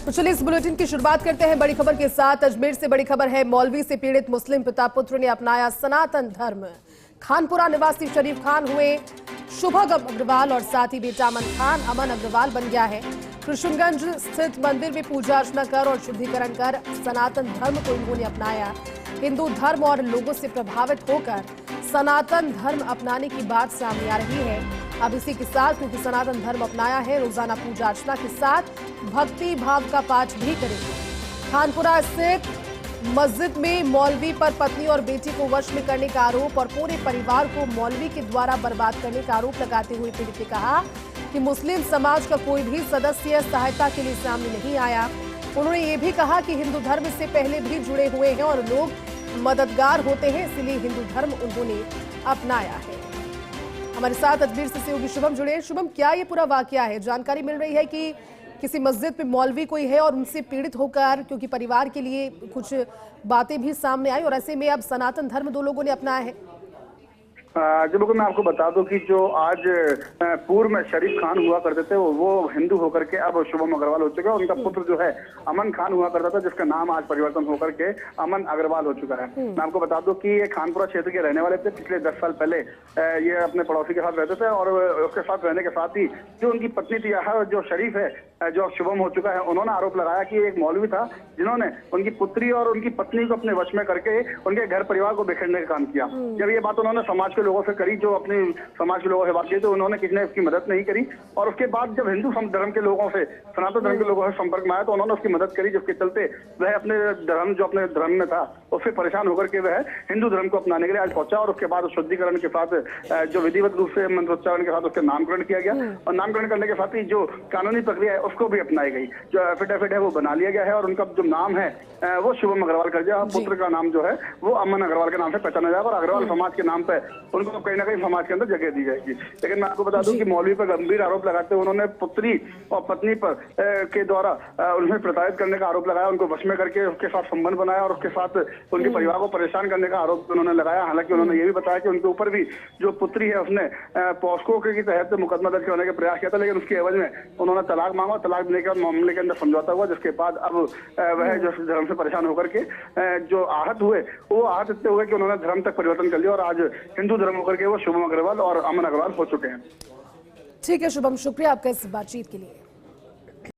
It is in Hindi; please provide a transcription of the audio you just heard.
तो चलिए इस बुलेटिन की शुरुआत करते हैं बड़ी खबर के साथ। अजमेर से बड़ी खबर है, मौलवी से पीड़ित मुस्लिम पिता पुत्र ने अपनाया सनातन धर्म। खानपुरा निवासी शरीफ खान हुए शुभगम अग्रवाल और साथ ही बेटा अमन अग्रवाल बन गया है। कृष्णगंज स्थित मंदिर में पूजा अर्चना कर और शुद्धिकरण कर सनातन धर्म को इन्होंने अपनाया। हिंदू धर्म और लोगों से प्रभावित होकर सनातन धर्म अपनाने की बात सामने आ रही है। अब इसी के साथ क्योंकि सनातन धर्म अपनाया है, रोजाना पूजा अर्चना के साथ भक्ति भाव का पाठ भी करेंगे। खानपुरा स्थित मस्जिद में मौलवी पर पत्नी और बेटी को वश में करने का आरोप और पूरे परिवार को मौलवी के द्वारा बर्बाद करने का आरोप लगाते हुए पीड़ित ने कहा कि मुस्लिम समाज का कोई भी सदस्य सहायता के लिए सामने नहीं आया। उन्होंने ये भी कहा कि हिंदू धर्म से पहले भी जुड़े हुए हैं और लोग मददगार होते हैं, इसलिए हिंदू धर्म उन्होंने अपनाया है। हमारे साथ अजमेर से सहयोगी शुभम जुड़े हैं। शुभम, क्या ये पूरा वाकया है? जानकारी मिल रही है कि किसी मस्जिद में मौलवी कोई है और उनसे पीड़ित होकर क्योंकि परिवार के लिए कुछ बातें भी सामने आई और ऐसे में अब सनातन धर्म दो लोगों ने अपनाया है। जी बिल्कुल, मैं आपको बता दूं कि जो आज पूर्व में शरीफ खान हुआ करते थे वो हिंदू होकर के अब शुभम अग्रवाल हो चुका है। उनका पुत्र जो है अमन खान हुआ करता था, जिसका नाम आज परिवर्तन होकर के अमन अग्रवाल हो चुका है। मैं आपको बता दूं कि ये खानपुरा क्षेत्र के रहने वाले थे। पिछले 10 साल पहले ये अपने पड़ोसी के साथ रहते थे और उसके साथ रहने के साथ ही जो उनकी पत्नी थी जो शरीफ है, जो शुभम हो चुका है, उन्होंने आरोप लगाया कि एक मौलवी था जिन्होंने उनकी पुत्री और उनकी पत्नी को अपने वश में करके उनके घर परिवार को बिखेरने का काम किया। जब ये बात उन्होंने समाज के लोगों से करी, जो अपने समाज के लोगों से बात की, तो उन्होंने किसी ने उसकी मदद नहीं करी और उसके बाद जब हिंदू धर्म के लोगों से, सनातन धर्म के लोगों से संपर्क में आया तो उन्होंने उसकी मदद करी, जिसके चलते वह अपने धर्म में था उससे परेशान होकर के वह हिंदू धर्म को अपनाने के लिए आज पहुंचा और उसके बाद शुद्धिकरण के साथ जो विधिवत रूप से मंत्रोच्चारण के साथ उसका नामकरण किया गया और नामकरण करने के साथ ही जो कानूनी प्रक्रिया है उसको भी अपनाई गई। जो एफिडेविट है वो बना लिया गया है और उनका जो नाम है वो शुभम अग्रवाल कर दिया। पुत्र का नाम जो है वो अमन अग्रवाल के नाम से पहचाना जाएगा और अग्रवाल समाज के नाम पे उनको कहीं ना कहीं समाज के अंदर जगह दी जाएगी। लेकिन मैं आपको बता दूं कि मौलवी पर गंभीर आरोप लगाते हुए उन्होंने पुत्री और पत्नी पर के द्वारा उन्हें प्रताड़ित करने का आरोप लगाया, उनको वश में करके उसके साथ संबंध बनाया और उसके साथ उनके परिवार को परेशान करने का आरोप उन्होंने लगाया। हालांकि उन्होंने ये भी बताया कि उनके ऊपर भी जो पुत्री है उसने पॉस्को के तहत मुकदमा दर्ज करने का प्रयास किया था, लेकिन उसके एवज में उन्होंने तलाक मांगा। तलाक देने के मामले के अंदर समझौता हुआ, जिसके बाद अब वह जो धर्म से परेशान होकर के जो आहत हुए वो आहत इतने हुए कि उन्होंने धर्म तक परिवर्तन कर लिया और आज हिंदू धर्म होकर के वो शुभम अग्रवाल और अमन अग्रवाल हो चुके हैं। ठीक है शुभम, शुक्रिया आपका इस बातचीत के लिए।